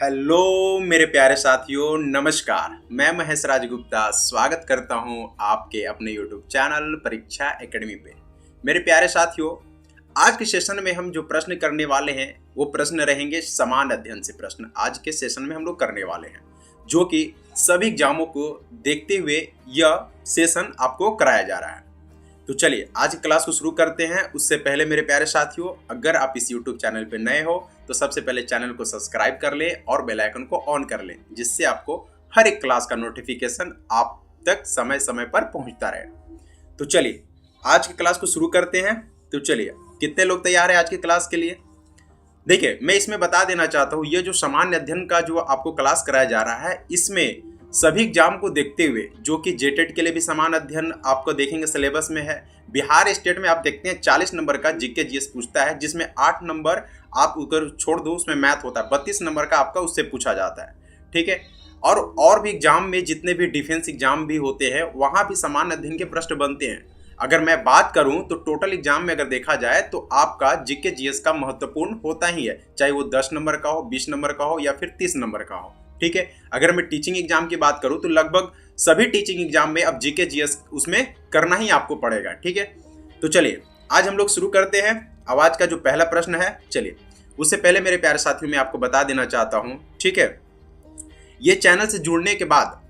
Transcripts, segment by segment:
Hello मेरे प्यारे साथियों, नमस्कार। मैं महेश राज गुप्ता स्वागत करता हूं आपके अपने YouTube चैनल परीक्षा एकेडमी पे। मेरे प्यारे साथियों, आज के सेशन में हम जो प्रश्न करने वाले हैं वो प्रश्न रहेंगे समान अध्ययन से प्रश्न। आज के सेशन में हम लोग करने वाले हैं जो कि सभी एग्जामों को देखते हुए यह सेशन आपको कराया जा रहा है। तो चलिए आज क्लास को शुरू करते हैं। उससे पहले मेरे प्यारे साथियों, अगर आप इस YouTube चैनल पर नए हो तो सबसे पहले चैनल को सब्सक्राइब कर लें और बेल आइकन को ऑन कर लें, जिससे आपको हर एक क्लास का नोटिफिकेशन आप तक समय समय पर पहुंचता रहे। तो चलिए आज की क्लास को शुरू करते हैं। तो चलिए, कितने लोग तैयार हैं आज की क्लास के लिए? देखिए, मैं इसमें बता देना चाहता हूँ, ये जो सामान्य अध्ययन का जो आपको क्लास कराया जा रहा है, इसमें सभी एग्जाम को देखते हुए, जो कि जेटेट के लिए भी समान अध्ययन आपको देखेंगे सिलेबस में है। बिहार स्टेट में आप देखते हैं 40 नंबर का जीके जीएस पूछता है, जिसमें 8 नंबर आप ऊपर छोड़ दो, उसमें मैथ होता है। 32 नंबर का आपका उससे पूछा जाता है, ठीक है। और भी एग्जाम में जितने भी डिफेंस एग्जाम भी होते हैं, वहाँ भी समान अध्ययन के प्रश्न बनते हैं। अगर मैं बात करूं तो टोटल एग्जाम में अगर देखा जाए तो आपका जीके जीएस का महत्वपूर्ण होता ही है, चाहे वो 10 नंबर का हो, 20 नंबर का हो या फिर 30 नंबर का हो, ठीक है। अगर मैं टीचिंग एग्जाम की बात करूं तो लगभग सभी टीचिंग एग्जाम में अब जीके जीएस उसमें करना ही आपको पड़ेगा, ठीक है। तो चलिए आज हम लोग शुरू करते हैं। आवाज का जो पहला प्रश्न है, चलिए उससे पहले मेरे प्यारे साथियों मैं आपको बता देना चाहता हूं, ठीक है, ये चैनल से जुड़ने के बाद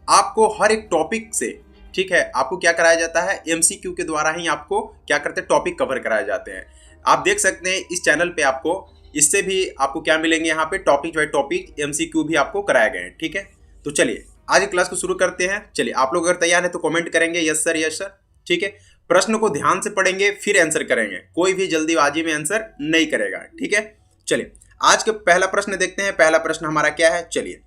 आपको हर एक टॉपिक से, ठीक है, आपको क्या कराया जाता है, एमसीक्यू के द्वारा ही आपको क्या करते हैं, टॉपिक कवर कराए जाते हैं। आप देख सकते हैं इस चैनल पे आपको इससे भी आपको क्या मिलेंगे, यहाँ पे टॉपिक बाय टॉपिक एमसीक्यू भी आपको कराए गए हैं, ठीक है। तो चलिए आज क्लास को शुरू करते हैं। चलिए आप लोग अगर तैयार है तो कमेंट करेंगे यस सर, ठीक है। प्रश्न को ध्यान से पढ़ेंगे फिर आंसर करेंगे, कोई भी जल्दीबाजी में आंसर नहीं करेगा, ठीक है। चलिए आज का पहला प्रश्न देखते हैं। पहला प्रश्न हमारा क्या है, चलिए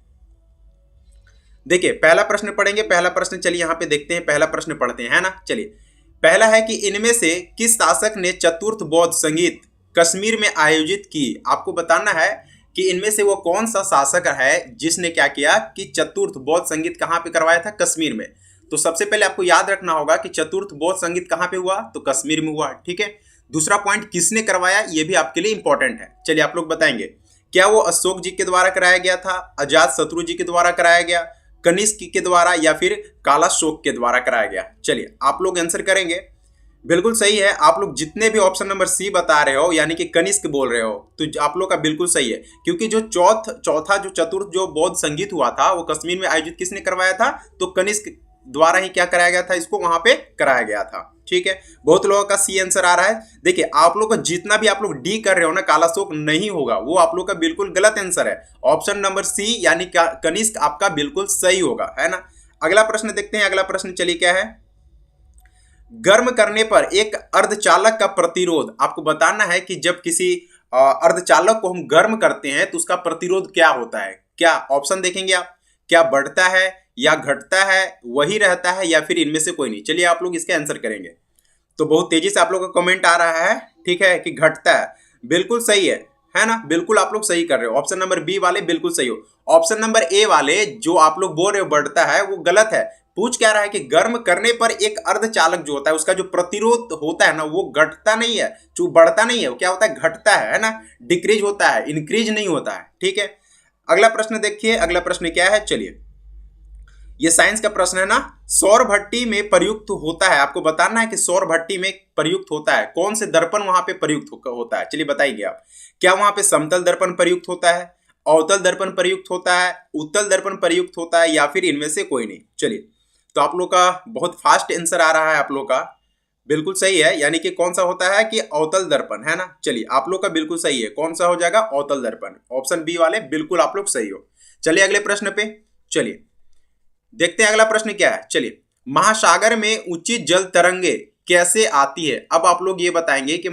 देखिए पहला प्रश्न पढ़ेंगे। पहला प्रश्न चलिए यहाँ पे देखते हैं, पहला प्रश्न पढ़ते हैं, है ना। चलिए पहला है कि इनमें से किस शासक ने चतुर्थ बौद्ध संगीत कश्मीर में आयोजित की। आपको बताना है कि इनमें से वो कौन सा शासक है जिसने क्या किया कि चतुर्थ बौद्ध संगीत कहाँ पे करवाया था, कश्मीर में। तो सबसे पहले आपको याद रखना होगा कि चतुर्थ बौद्ध संगीत कहाँ पे हुआ, तो कश्मीर में हुआ, ठीक है। दूसरा पॉइंट, किसने करवाया, ये भी आपके लिए इंपॉर्टेंट है। चलिए आप लोग बताएंगे, क्या वो अशोक जी के द्वारा कराया गया था, अजात शत्रु जी के द्वारा कराया गया, कनिष्क के द्वारा या फिर कालाशोक के द्वारा कराया गया। चलिए आप लोग आंसर करेंगे। बिल्कुल सही है, आप लोग जितने भी ऑप्शन नंबर सी बता रहे हो यानी कि कनिष्क बोल रहे हो, तो आप लोग का बिल्कुल सही है, क्योंकि जो चौथा जो चतुर्थ जो बौद्ध संगीत हुआ था वो कश्मीर में आयोजित किसने करवाया था, तो कनिष्क द्वारा ही क्या कराया गया था, इसको वहां पे कराया गया था, ठीक है। बहुत लोगों का सी आंसर आ रहा है। देखिए आप लोग का जितना भी आप लोग डी कर रहे हो ना, कालाशोक नहीं होगा, वो आप लोग का बिल्कुल गलत आंसर है। ऑप्शन नंबर सी यानी कनिष्क आपका बिल्कुल सही होगा, है ना। अगला प्रश्न देखते हैं। अगला प्रश्न चलिए क्या है, गर्म करने पर एक अर्धचालक का प्रतिरोध। आपको बताना है कि जब किसी अर्धचालक को हम गर्म करते हैं तो उसका प्रतिरोध क्या होता है। क्या ऑप्शन देखेंगे आप, क्या बढ़ता है या घटता है, वही रहता है या फिर इनमें से कोई नहीं। चलिए आप लोग इसका आंसर करेंगे। तो बहुत तेजी से आप लोग का कमेंट आ रहा है, ठीक है, कि घटता है। बिल्कुल सही है ना, बिल्कुल आप लोग सही कर रहे हो। ऑप्शन नंबर बी वाले बिल्कुल सही हो। ऑप्शन नंबर ए वाले जो आप लोग बोल रहे हो बढ़ता है, वो गलत है। पूछ क्या रहा है कि गर्म करने पर एक अर्धचालक जो होता है उसका जो प्रतिरोध होता है ना, वो घटता नहीं है, जो बढ़ता नहीं है, वो क्या होता है, घटता है ना, डिक्रीज होता है, इंक्रीज नहीं होता है, ठीक है। अगला प्रश्न देखिए। अगला प्रश्न क्या है, चलिए ये साइंस का प्रश्न है ना। सौर भट्टी में प्रयुक्त होता है, आपको बताना है कि सौर भट्टी में प्रयुक्त होता है कौन से दर्पण वहां पे प्रयुक्त होता है। चलिए बताइए आप, क्या वहां पे समतल दर्पण प्रयुक्त होता है, अवतल दर्पण प्रयुक्त होता है, उत्तल दर्पण प्रयुक्त होता है या फिर इनमें से कोई नहीं। चलिए तो आप लोग का बहुत फास्ट आंसर आ रहा है, आप लोग का बिल्कुल सही है, यानी कि कौन सा होता है कि अवतल दर्पण, है ना। चलिए आप लोग का बिल्कुल सही है, कौन सा हो जाएगा, अवतल दर्पण। ऑप्शन बी वाले बिल्कुल आप लोग सही हो। चलिए अगले प्रश्न पे चलिए देखते हैं अगला प्रश्न क्या है। चलिए, महासागर में उचित जल तरंगे कैसे आती है। अब आप लोग ये बताएंगे कि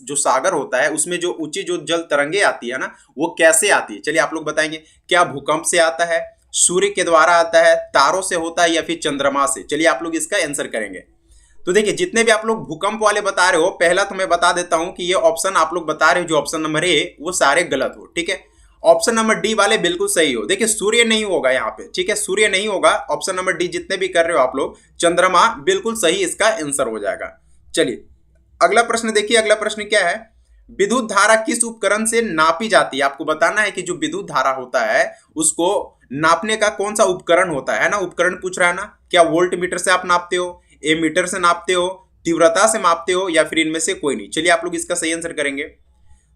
जो सागर होता है उसमें जो उचित जो जल तरंगे आती है ना, वो कैसे आती है। चलिए आप लोग बताएंगे, क्या भूकंप से आता है, सूर्य के द्वारा आता है, तारों से होता है या फिर चंद्रमा से। चलिए आप लोग इसका आंसर करेंगे। तो देखिए जितने भी आप लोग भूकंप वाले बता रहे हो, पहला तो मैं बता देता हूं कि ये ऑप्शन आप लोग बता रहे हो जो ऑप्शन नंबर ए, वो सारे गलत हो, ठीक है। ऑप्शन नंबर डी वाले बिल्कुल सही हो। देखिए सूर्य नहीं होगा यहाँ पे, ठीक है, सूर्य नहीं होगा। ऑप्शन नंबर डी जितने भी कर रहे हो आप लोग, चंद्रमा बिल्कुल सही इसका आंसर हो जाएगा। चलिए अगला प्रश्न देखिए। अगला प्रश्न क्या है, विद्युत धारा किस उपकरण से नापी जाती है? आपको बताना है कि जो विद्युत धारा होता है उसको नापने का कौन सा उपकरण होता है ना, उपकरण पूछ रहा है ना। क्या वोल्ट मीटर से आप नापते हो, एमीटर से नापते हो, तीव्रता से मापते हो, या फिर इनमें से कोई नहीं? चलिए आप लोग इसका सही आंसर करेंगे।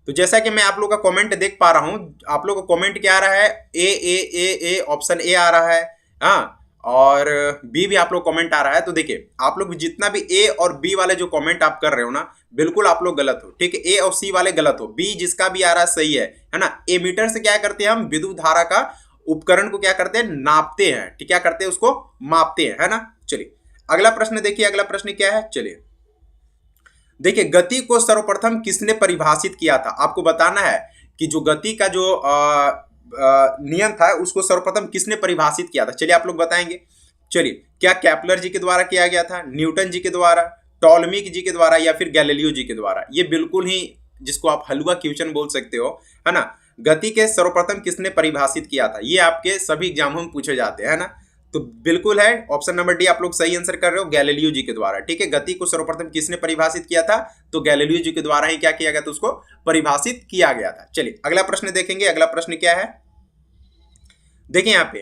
तो जैसा कि मैं आप लोग का कमेंट देख पा रहा हूं, आप लोग का कमेंट क्या आ रहा है? ए ऑप्शन ए आ रहा है, हाँ, और बी भी आप लोग कमेंट आ रहा है। तो देखिए आप लोग जितना भी ए और बी वाले जो कमेंट आप कर रहे हो ना, बिल्कुल आप लोग गलत हो, ठीक है। ए और सी वाले गलत हो, बी जिसका भी आ रहा है सही है ना। एमीटर से क्या करते हैं हम? विद्युत धारा का उपकरण को क्या करते हैं? नापते हैं, ठीक, क्या करते हैं? उसको मापते हैं, है ना। चलिए अगला प्रश्न देखिए, अगला प्रश्न क्या है, चलिए देखिए, गति को सर्वप्रथम किसने परिभाषित किया था? आपको बताना है कि जो गति का जो नियम था उसको सर्वप्रथम किसने परिभाषित किया था? चलिए आप लोग बताएंगे। चलिए, क्या केपलर जी के द्वारा किया गया था, न्यूटन जी के द्वारा, टॉलमी जी के द्वारा, या फिर गैलीलियो जी के द्वारा? ये बिल्कुल ही जिसको आप हलवा क्वेश्चन बोल सकते हो, है ना। गति के सर्वप्रथम किसने परिभाषित किया था? ये आपके सभी एग्जामों में पूछे जाते हैं, है ना। तो बिल्कुल है ऑप्शन नंबर डी, आप लोग सही आंसर कर रहे हो, गैलीलियो जी के द्वारा, ठीक है। गति को सर्वप्रथम किसने परिभाषित किया था? तो गैलीलियो जी के द्वारा ही क्या किया गया था? उसको परिभाषित किया गया था। चलिए अगला प्रश्न देखेंगे, अगला प्रश्न क्या है, देखिए यहाँ पे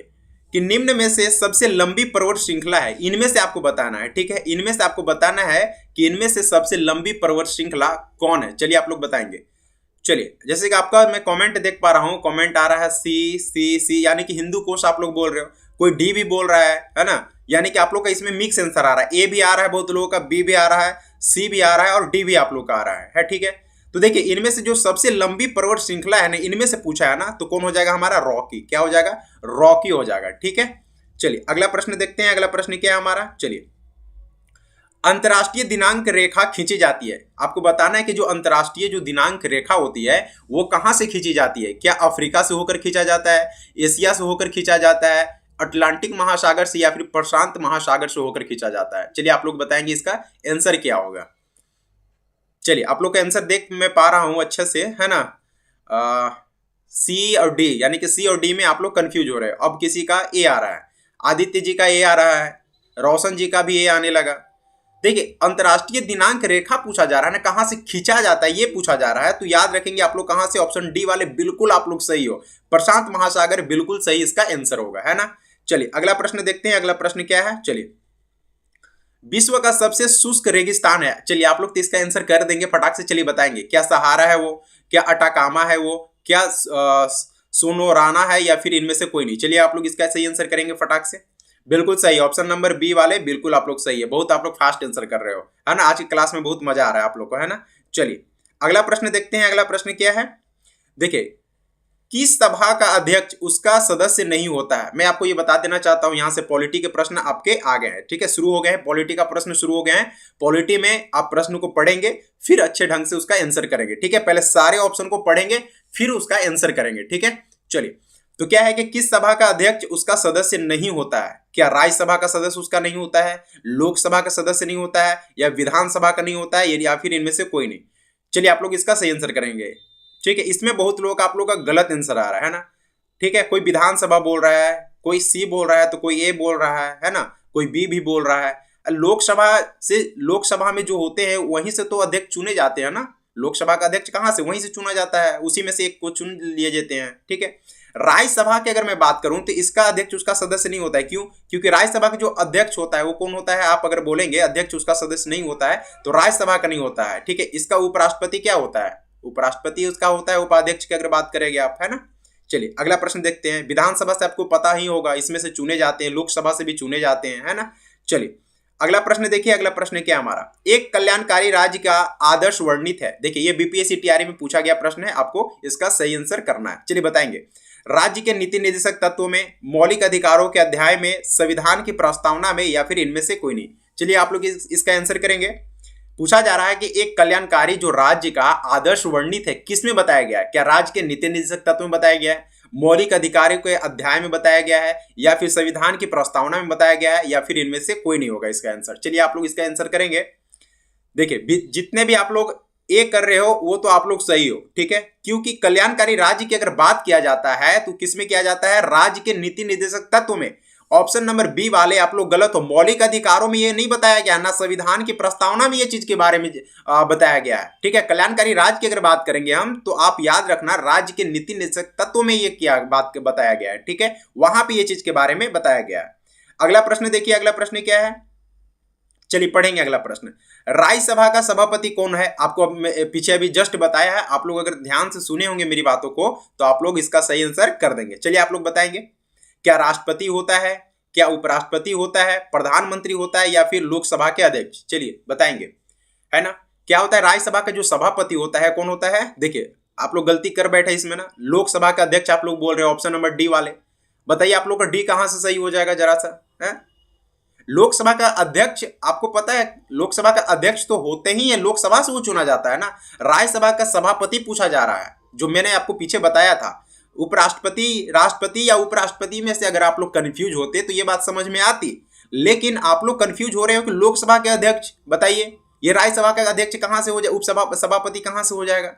कि निम्न में से सबसे लंबी पर्वत श्रृंखला है, इनमें से आपको बताना है, ठीक है। इनमें से आपको बताना है कि इनमें से सबसे लंबी पर्वत श्रृंखला कौन है? चलिए आप लोग बताएंगे। चलिए जैसे कि आपका मैं कमेंट देख पा रहा हूं, कमेंट आ रहा है सी सी सी, यानी कि हिंदू कोश आप लोग बोल रहे हो, कोई डी भी बोल रहा है ना। यानी कि आप लोग का इसमें मिक्स आंसर आ रहा है, ए भी आ रहा है बहुत लोगों का, बी भी आ रहा है, सी भी आ रहा है, और डी भी आप लोग का आ रहा है, ठीक है। तो देखिए इनमें से जो सबसे लंबी पर्वत श्रृंखला है ना, इनमें से पूछा है ना, तो कौन हो जाएगा हमारा? रॉकी। क्या हो जाएगा? रॉकी हो जाएगा, ठीक है। चलिए अगला प्रश्न देखते हैं, अगला प्रश्न क्या है हमारा, चलिए अंतरराष्ट्रीय दिनांक रेखा खींची जाती है। आपको बताना है कि जो अंतरराष्ट्रीय जो दिनांक रेखा होती है वो कहां से खींची जाती है? क्या अफ्रीका से होकर खींचा जाता है, एशिया से होकर खींचा जाता है, अटलांटिक महासागर से, या फिर प्रशांत महासागर से होकर खींचा जाता है? चलिए आप लोग बताएंगे इसका आंसर क्या होगा। चलिए आप लोग का आंसर देख मैं पा रहा हूं अच्छे से, है ना। सी और डी, यानी कि सी और डी में आप लोग कंफ्यूज हो रहे हैं। अब किसी का ए आ रहा है, आदित्य जी का ए आ रहा है, रोशन जी का भी ए आने लगा। देखिए अंतरराष्ट्रीय दिनांक रेखा पूछा जा रहा है ना, कहां से खींचा जाता है ये पूछा जा रहा है। तो याद रखेंगे आप लोग कहां से, ऑप्शन डी वाले बिल्कुल आप लोग सही हो, प्रशांत महासागर बिल्कुल सही इसका आंसर होगा, है ना। चलिए अगला प्रश्न देखते हैं, अगला प्रश्न क्या है, चलिए विश्व का सबसे शुष्क रेगिस्तान है। चलिए आप लोग तो इसका आंसर कर देंगे फटाक से, चलिए बताएंगे। क्या सहारा है वो, क्या अटाकामा है वो, क्या सोनोराना है, या फिर इनमें से कोई नहीं? चलिए आप लोग इसका सही आंसर करेंगे फटाक से। बिल्कुल सही, ऑप्शन नंबर बी वाले बिल्कुल आप लोग सही है, बहुत आप लोग फास्ट आंसर कर रहे हो, है ना। आज की क्लास में बहुत मजा आ रहा है आप लोग को, है ना। चलिए अगला प्रश्न देखते हैं, अगला प्रश्न क्या है, देखिए किस सभा का अध्यक्ष उसका सदस्य नहीं होता है? मैं आपको ये बता देना चाहता हूं, यहां से पॉलिटी के प्रश्न आपके आ गए हैं, ठीक है, शुरू हो गए हैं, पॉलिटी का प्रश्न शुरू हो गए हैं। पॉलिटी में आप प्रश्न को पढ़ेंगे फिर अच्छे ढंग से उसका आंसर करेंगे, ठीक है। पहले सारे ऑप्शन को पढ़ेंगे फिर उसका आंसर करेंगे, ठीक है। चलिए तो क्या है कि किस सभा का अध्यक्ष उसका सदस्य नहीं होता है? क्या राज्यसभा का सदस्य उसका नहीं होता है, लोकसभा का सदस्य नहीं होता है, या विधानसभा का नहीं होता है, या फिर इनमें से कोई नहीं? चलिए आप लोग इसका सही आंसर करेंगे, ठीक है। इसमें बहुत लोग आप लोग का गलत आंसर आ रहा है ना, ठीक है। कोई विधानसभा बोल रहा है, कोई सी बोल रहा है, तो कोई ए बोल रहा है ना, कोई बी भी बोल रहा है। लोकसभा से, लोकसभा में जो होते हैं वहीं से तो अध्यक्ष चुने जाते हैं ना, लोकसभा का अध्यक्ष कहां से? वहीं से चुना जाता है, उसी में से एक को चुन लिए जाते हैं, ठीक है। राज्यसभा की अगर मैं बात करूं तो इसका अध्यक्ष उसका सदस्य नहीं होता है, क्यों? क्योंकि राज्यसभा का जो अध्यक्ष होता है वो कौन होता है? आप अगर बोलेंगे अध्यक्ष उसका सदस्य नहीं होता है तो राज्यसभा का नहीं होता है, ठीक है। इसका उपराष्ट्रपति क्या होता है? उपराष्ट्रपति उसका होता है, उपाध्यक्ष की अगर बात करेंगे आप, है ना। चलिए अगला प्रश्न देखते हैं। विधानसभा से आपको पता ही होगा, इसमें से चुने जाते हैं, लोकसभा से भी चुने जाते हैं, है ना। चलिए अगला प्रश्न देखिए, अगला प्रश्न क्या हमारा, एक कल्याणकारी राज्य का आदर्श वर्णित है। देखिए ये बीपीएससी टीआरई में पूछा गया प्रश्न है, आपको इसका सही आंसर करना है। चलिए बताएंगे, राज्य के नीति निर्देशक तत्वों में, मौलिक अधिकारों के अध्याय में, संविधान की प्रस्तावना में, या फिर इनमें से कोई नहीं? चलिए आप लोग इसका आंसर करेंगे। पूछा जा रहा है कि एक कल्याणकारी जो राज्य का आदर्श वर्णित है किसमें बताया गया है? क्या राज्य के नीति निर्देशक तत्व में बताया गया है, मौलिक अधिकारों के अध्याय में बताया गया है, या फिर संविधान की प्रस्तावना में बताया गया है, या फिर इनमें से कोई नहीं होगा इसका आंसर? चलिए आप लोग इसका आंसर करेंगे। देखिए जितने भी आप लोग ए कर रहे हो वो तो आप लोग सही हो, ठीक है, क्योंकि कल्याणकारी राज्य की अगर बात किया जाता है तो किसमें किया जाता है? राज्य के नीति निर्देशक तत्व में, ऑप्शन नंबर बी वाले आप लोग गलत हो। मौलिक अधिकारों में ये नहीं बताया गया, ना संविधान की प्रस्तावना में ये चीज के बारे में बताया गया है। ठीक है, कल्याणकारी राज्य की अगर बात करेंगे हम, तो आप याद रखना राज्य के नीति निर्देशक तत्वों में ये क्या बात बताया गया है। ठीक है, वहां पे ये चीज के बारे में बताया गया है। अगला प्रश्न देखिए, अगला प्रश्न क्या है, चलिए पढ़ेंगे अगला प्रश्न। राज्यसभा का सभापति कौन है? आपको पीछे अभी जस्ट बताया है, आप लोग अगर ध्यान से सुने होंगे मेरी बातों को तो आप लोग इसका सही आंसर कर देंगे। चलिए आप लोग बताएंगे, क्या राष्ट्रपति होता है, क्या उपराष्ट्रपति होता है, प्रधानमंत्री होता है, या फिर लोकसभा के अध्यक्ष? चलिए बताएंगे, है ना। क्या होता है? राज्यसभा का जो सभापति होता है कौन होता है? देखिए आप लोग गलती कर बैठे इसमें ना, लोकसभा का अध्यक्ष आप लोग बोल रहे हो, ऑप्शन नंबर डी वाले। बताइए आप लोग का डी कहां से सही हो जाएगा जरा सा, है? लोकसभा का अध्यक्ष, आपको पता है लोकसभा का अध्यक्ष तो होते ही है, लोकसभा से वो चुना जाता है ना। राज्यसभा का सभापति पूछा जा रहा है, जो मैंने आपको पीछे बताया था। उपराष्ट्रपति, राष्ट्रपति या उपराष्ट्रपति में से अगर आप लोग कंफ्यूज होते तो ये बात समझ में आती, लेकिन आप लोग कंफ्यूज हो रहे हो कि लोकसभा के अध्यक्ष। बताइए ये राज्यसभा का अध्यक्ष कहां से हो जाए, सभापति कहां से हो जाएगा?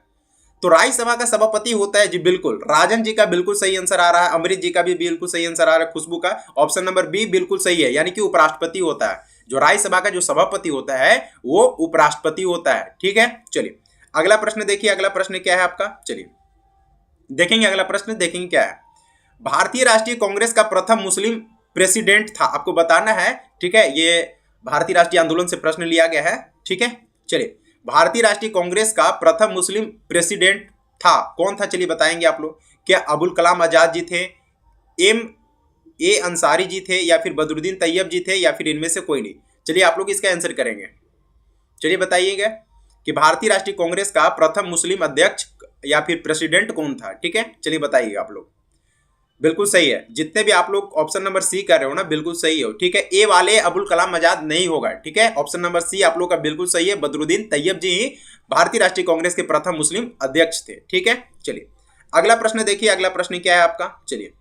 तो राज्यसभा का सभापति होता है जी, बिल्कुल राजन जी का बिल्कुल सही आंसर आ रहा है, अमृत जी का भी बिल्कुल सही आंसर आ रहा है, खुशबू का ऑप्शन नंबर बी बिल्कुल सही है, यानी कि उपराष्ट्रपति होता है। जो राज्यसभा का जो सभापति होता है वो उपराष्ट्रपति होता है। ठीक है, चलिए अगला प्रश्न देखिए, अगला प्रश्न क्या है आपका, चलिए देखेंगे अगला प्रश्न, देखेंगे क्या है। भारतीय राष्ट्रीय कांग्रेस का प्रथम मुस्लिम प्रेसिडेंट था, आपको बताना है। ठीक है, ये भारतीय राष्ट्रीय आंदोलन से प्रश्न लिया गया है। ठीक है, चलिए भारतीय राष्ट्रीय कांग्रेस का प्रथम मुस्लिम प्रेसिडेंट था, कौन था? चलिए बताएंगे आप लोग। क्या अबुल कलाम आजाद जी थे, M.A. अंसारी जी थे, या फिर बदरुद्दीन तैयब जी थे, या फिर इनमें से कोई नहीं? चलिए आप लोग इसका आंसर करेंगे। चलिए बताइएगा कि भारतीय राष्ट्रीय कांग्रेस का प्रथम मुस्लिम अध्यक्ष या फिर प्रेसिडेंट कौन था। ठीक है, चलिए बताइएगा आप लोग। बिल्कुल सही है, जितने भी आप लोग ऑप्शन नंबर सी कर रहे हो ना बिल्कुल सही हो। ठीक है, ए वाले अबुल कलाम आजाद नहीं होगा। ठीक है, ऑप्शन नंबर सी आप लोग का बिल्कुल सही है, बदरुद्दीन तैयब जी ही भारतीय राष्ट्रीय कांग्रेस के प्रथम मुस्लिम अध्यक्ष थे। ठीक है, चलिए अगला प्रश्न देखिए, अगला प्रश्न क्या है आपका, चलिए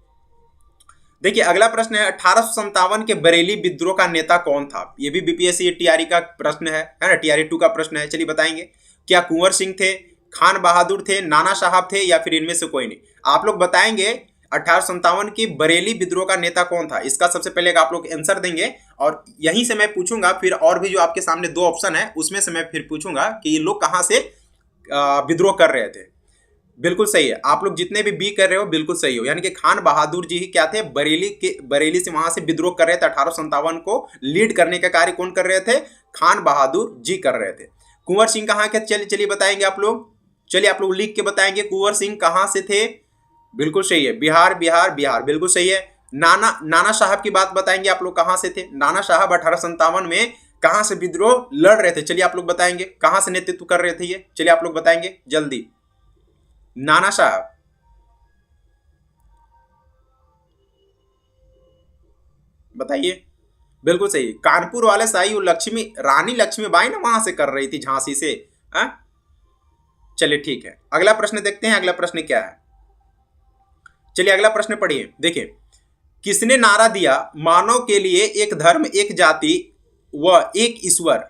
देखिए अगला प्रश्न है 1857 के बरेली विद्रोह का नेता कौन था? ये भी बीपीएससी टीआरई का प्रश्न है ना, टीआरई 2 का प्रश्न है। चलिए बताएंगे, क्या कुंवर सिंह थे, खान बहादुर थे, नाना साहब थे, या फिर इनमें से कोई नहीं? आप लोग बताएंगे 1857 की बरेली विद्रोह का नेता कौन था, इसका सबसे पहले आप लोग आंसर देंगे, और यहीं से मैं पूछूंगा फिर और भी जो आपके सामने दो ऑप्शन है उसमें से मैं फिर पूछूंगा कि ये लोग कहां से विद्रोह कर रहे थे। बिल्कुल सही है, आप लोग जितने भी बी कर रहे हो बिल्कुल सही हो, यानी कि खान बहादुर जी ही क्या थे, बरेली से वहां से विद्रोह कर रहे थे। 1857 को लीड करने का कार्य कौन कर रहे थे? खान बहादुर जी कर रहे थे। कुंवर सिंह कहाँ के? चलिए बताएंगे आप लोग, चलिए आप लोग लिख के बताएंगे कुंवर सिंह कहां से थे। बिल्कुल सही है, बिहार, बिल्कुल सही है। नाना साहब की बात बताएंगे आप लोग, कहां से थे? नाना साहब 1857 में कहां से विद्रोह लड़ रहे थे? चलिए आप लोग बताएंगे, कहां से नेतृत्व कर रहे थे ये? चलिए आप लोग बताएंगे जल्दी। नाना साहब, बताइए। बिल्कुल सही, कानपुर वाले शाही लक्ष्मी रानी लक्ष्मीबाई ना वहां से कर रही थी, झांसी से। चलिए ठीक है, अगला प्रश्न देखते हैं, अगला प्रश्न क्या है। चलिए अगला प्रश्न पढ़िए, देखिए किसने नारा दिया मानव के लिए एक धर्म, एक जाति व एक ईश्वर?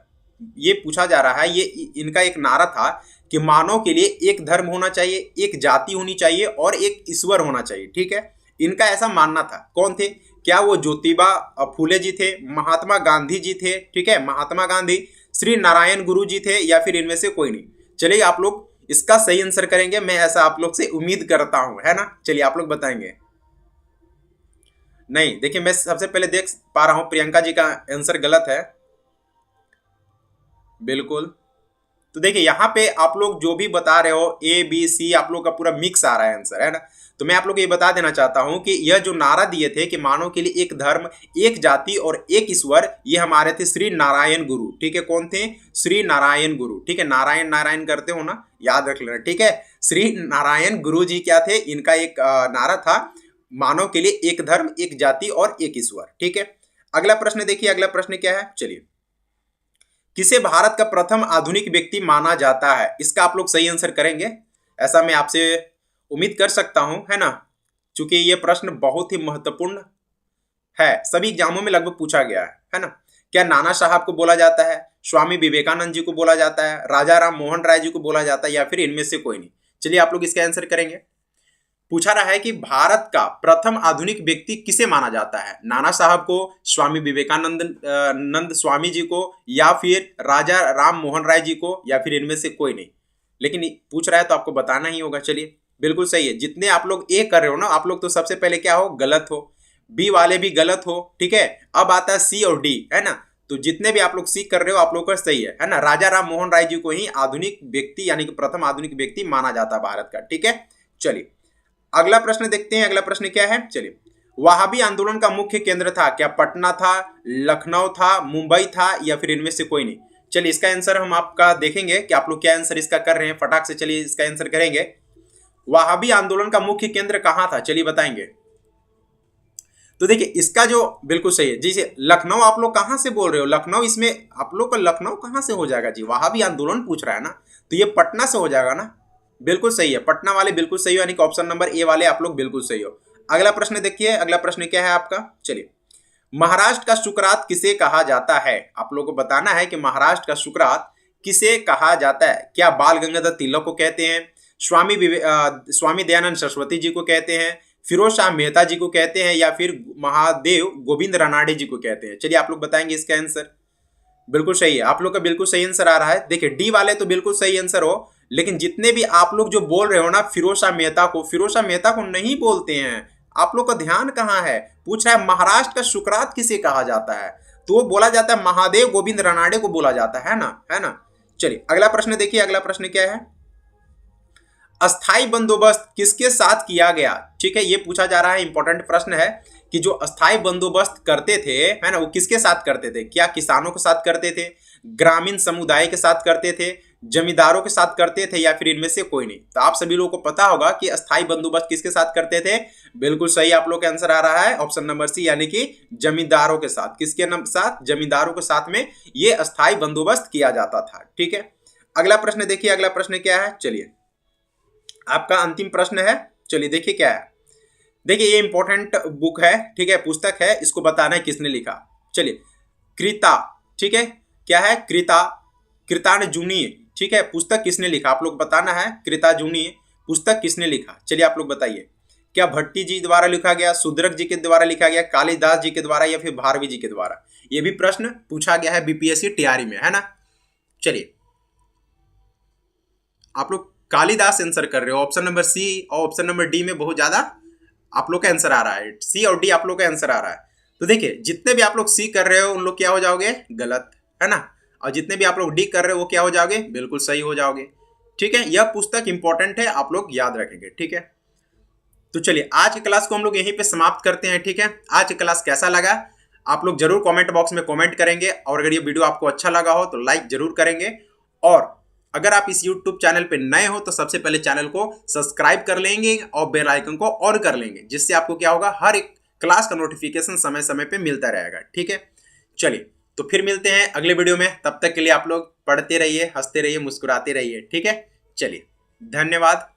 ये पूछा जा रहा है, ये इनका एक नारा था कि मानव के लिए एक धर्म होना चाहिए, एक जाति होनी चाहिए और एक ईश्वर होना चाहिए। ठीक है, इनका ऐसा मानना था। कौन थे? क्या वो ज्योतिबा फूले जी थे, महात्मा गांधी जी थे? ठीक है, महात्मा गांधी, श्री नारायण गुरु जी थे, या फिर इनमें से कोई नहीं? चलिए आप लोग इसका सही आंसर करेंगे, मैं ऐसा आप लोग से उम्मीद करता हूं, है ना। चलिए आप लोग बताएंगे। नहीं, देखिए मैं सबसे पहले देख पा रहा हूं प्रियंका जी का आंसर गलत है, बिल्कुल। तो देखिए यहाँ पे आप लोग जो भी बता रहे हो ए बी सी, आप लोग का पूरा मिक्स आ रहा है आंसर, है ना। तो मैं आप लोग को ये बता देना चाहता हूं कि यह जो नारा दिए थे कि मानव के लिए एक धर्म, एक जाति और एक ईश्वर, ये हमारे थे श्री नारायण गुरु। ठीक है, कौन थे? श्री नारायण गुरु। ठीक है, नारायण नारायण करते हो ना, याद रख लेना। ठीक है, श्री नारायण गुरु जी क्या थे? इनका एक नारा था मानव के लिए एक धर्म, एक जाति और एक ईश्वर। ठीक है, अगला प्रश्न देखिए, अगला प्रश्न क्या है, चलिए किसे भारत का प्रथम आधुनिक व्यक्ति माना जाता है? इसका आप लोग सही आंसर करेंगे, ऐसा मैं आपसे उम्मीद कर सकता हूं, है ना, क्योंकि ये प्रश्न बहुत ही महत्वपूर्ण है, सभी एग्जामों में लगभग पूछा गया है ना। क्या नाना साहब को बोला जाता है, स्वामी विवेकानंद जी को बोला जाता है, राजा राम मोहन राय जी को बोला जाता है, या फिर इनमें से कोई नहीं? चलिए आप लोग इसका आंसर करेंगे। पूछा रहा है कि भारत का प्रथम आधुनिक व्यक्ति किसे माना जाता है? नाना साहब को, स्वामी विवेकानंद नंद स्वामी जी को, या फिर राजा राम मोहन राय जी को, या फिर इनमें से कोई नहीं। लेकिन पूछ रहा है तो आपको बताना ही होगा। चलिए, बिल्कुल सही है। जितने आप लोग ए कर रहे हो ना, आप लोग तो सबसे पहले क्या हो, गलत हो। बी वाले भी गलत हो, ठीक है। अब आता है सी और डी, है ना। तो जितने भी आप लोग सी कर रहे हो आप लोग का सही है ना। राजा राम मोहन राय जी को ही आधुनिक व्यक्ति यानी कि प्रथम आधुनिक व्यक्ति माना जाता है भारत का, ठीक है। चलिए अगला प्रश्न देखते हैं। अगला प्रश्न क्या है, चलिए। वहाबी आंदोलन का मुख्य केंद्र था क्या? पटना था, लखनऊ था, मुंबई था, या फिर इनमें से कोई नहीं। चलिए इसका आंसर हम आपका देखेंगे कि आप लोग क्या आंसर इसका कर रहे हैं। फटाक से चलिए इसका आंसर करेंगे। वहाबी आंदोलन का मुख्य केंद्र कहां था, चलिए बताएंगे। तो देखिए इसका जो बिल्कुल सही है जी। लखनऊ आप लोग कहां से बोल रहे हो? लखनऊ, इसमें आप लोग का लखनऊ कहां से हो जाएगा जी? वहाबी आंदोलन पूछ रहा है ना, तो ये पटना से हो जाएगा ना। बिल्कुल सही है, पटना वाले बिल्कुल सही हो, यानी कि ऑप्शन नंबर ए वाले आप लोग बिल्कुल सही हो। अगला प्रश्न देखिए। अगला प्रश्न क्या है आपका, चलिए। महाराष्ट्र का सुकरात किसे कहा जाता है? आप लोगों को बताना है कि महाराष्ट्र का सुकरात किसे कहा जाता है। क्या बाल गंगाधर तिलक को कहते हैं, स्वामी दयानंद सरस्वती जी को कहते हैं, फिरोज शाह मेहता जी को कहते हैं, या फिर महादेव गोविंद रानाडे जी को कहते हैं? चलिए आप लोग बताएंगे इसका आंसर। बिल्कुल सही है, आप लोग का बिल्कुल सही आंसर आ रहा है। देखिए डी वाले तो बिल्कुल सही आंसर हो, लेकिन जितने भी आप लोग जो बोल रहे हो ना फिरोज शाह मेहता को नहीं बोलते हैं। आप लोग का ध्यान कहाँ है? पूछ रहा है महाराष्ट्र का सुकरात किसे कहा जाता है, तो वो बोला जाता है महादेव गोविंद रानाडे को बोला जाता है ना, है ना। चलिए अगला प्रश्न देखिए। अगला प्रश्न क्या है, अस्थाई बंदोबस्त किसके साथ किया गया? ठीक है, ये पूछा जा रहा है, इंपॉर्टेंट प्रश्न है कि जो अस्थाई बंदोबस्त करते थे, है ना, वो किसके साथ करते थे? क्या किसानों के साथ करते थे, ग्रामीण समुदाय के साथ करते थे, जमींदारों के साथ करते थे, या फिर इनमें से कोई नहीं? तो आप सभी लोगों को पता होगा कि अस्थाई बंदोबस्त किसके साथ करते थे। बिल्कुल सही आप लोग का आंसर आ रहा है, ऑप्शन नंबर सी, यानी कि जमींदारों के साथ। किसके साथ? जमींदारों के साथ में ये अस्थाई बंदोबस्त किया जाता था, ठीक है। अगला प्रश्न देखिए। अगला प्रश्न क्या है, चलिए आपका अंतिम प्रश्न है। चलिए देखिए क्या है। देखिए ये इंपॉर्टेंट बुक है, ठीक है, पुस्तक है, इसको बताना है किसने लिखा। चलिए कृता, ठीक है, क्या है? कृतार्जुनी, ठीक है, पुस्तक किसने लिखा? आप लोग बताना है कृतार्जुनी पुस्तक किसने लिखा। चलिए आप लोग बताइए। क्या भट्टी जी द्वारा लिखा गया, शूद्रक जी के द्वारा लिखा गया, कालिदास जी के द्वारा, या फिर भारवी जी के द्वारा? ये भी प्रश्न पूछा गया है बीपीएससी टीआरई में, है ना। चलिए आप लोग कालिदास आंसर कर रहे हो, ऑप्शन नंबर सी और ऑप्शन नंबर डी में बहुत ज्यादा आप लोग का आंसर आ रहा है। सी और डी आप लोग का आंसर आ रहा है। तो देखिए जितने भी आप लोग सी कर रहे हो उन लोग क्या हो जाओगे, गलत, है ना। और जितने भी आप लोग डी कर रहे हो वो क्या हो जाओगे, बिल्कुल सही हो जाओगे, ठीक है। यह पुस्तक इंपॉर्टेंट है, आप लोग याद रखेंगे, ठीक है। तो चलिए आज की क्लास को हम लोग यहीं पे समाप्त करते हैं, ठीक है। आज की क्लास कैसा लगा आप लोग जरूर कमेंट बॉक्स में कमेंट करेंगे, और अगर ये वीडियो आपको अच्छा लगा हो तो लाइक जरूर करेंगे। और अगर आप इस YouTube चैनल पे नए हो तो सबसे पहले चैनल को सब्सक्राइब कर लेंगे और बेल आइकन को ऑन कर लेंगे, जिससे आपको क्या होगा, हर एक क्लास का नोटिफिकेशन समय समय पे मिलता रहेगा, ठीक है। चलिए तो फिर मिलते हैं अगले वीडियो में, तब तक के लिए आप लोग पढ़ते रहिए, हंसते रहिए, मुस्कुराते रहिए, ठीक है। चलिए धन्यवाद।